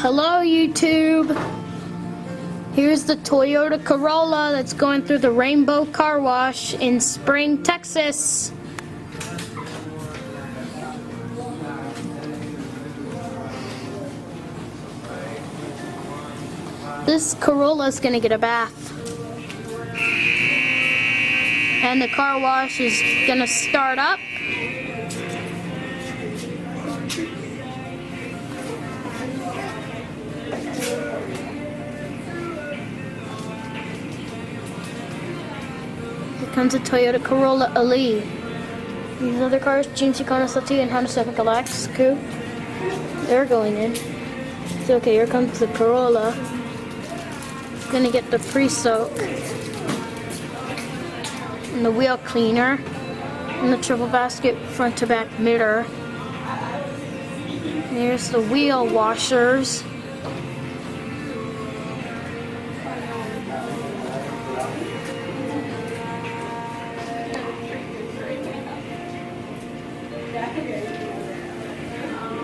Hello YouTube. Here's the Toyota Corolla that's going through the Rainbow Car Wash in Spring, Texas. This Corolla is going to get a bath. And the car wash is going to start up. Here comes a Toyota Corolla Ali. These other cars, GMC Corolla and Honda Civic Galactus Coupe, they're going in. So okay, here comes the Corolla. Gonna get the pre-soak and the wheel cleaner and the triple basket front to back mirror. There's the wheel washers.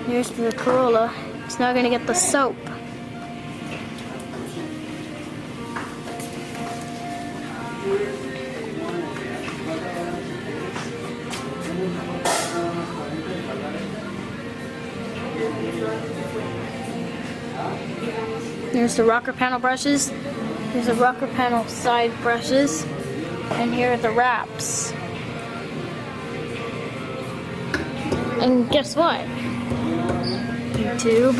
Here's the Corolla. It's now gonna get the soap. Here's the rocker panel brushes. Here's the rocker panel side brushes. And here are the wraps. And guess what? YouTube.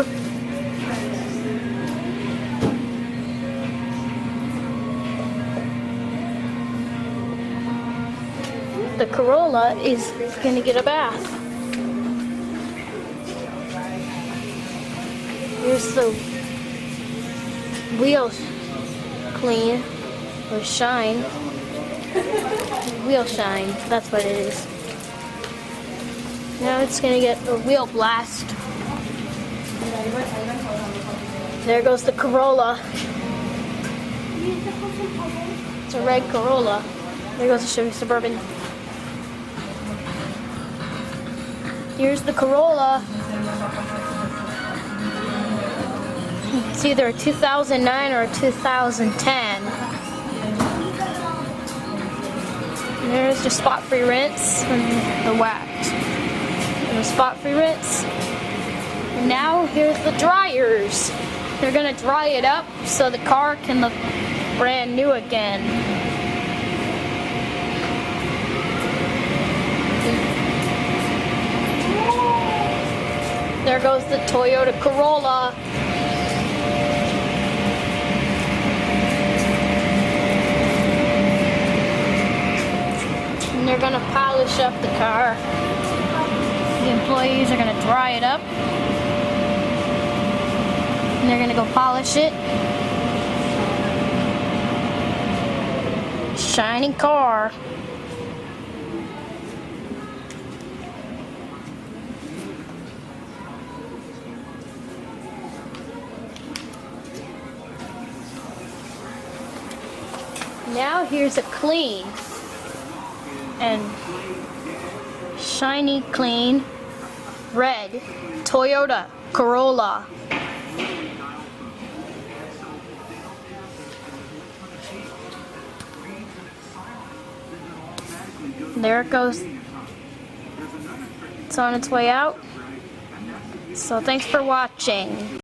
The Corolla is gonna get a bath. Here's the wheel clean or shine. Wheel shine, that's what it is. Now it's gonna get a wheel blast. There goes the Corolla. It's a red Corolla. There goes the Chevy Suburban. Here's the Corolla. It's either a 2009 or a 2010. And there's the spot-free rinse and the wax. And the spot-free rinse. And now here's the dryers. They're gonna dry it up so the car can look brand new again. There goes the Toyota Corolla. And they're gonna polish up the car. The employees are gonna dry it up. And they're gonna go polish it. Shiny car. Now here's a clean and shiny clean red Toyota Corolla. There it goes. It's on its way out. So thanks for watching.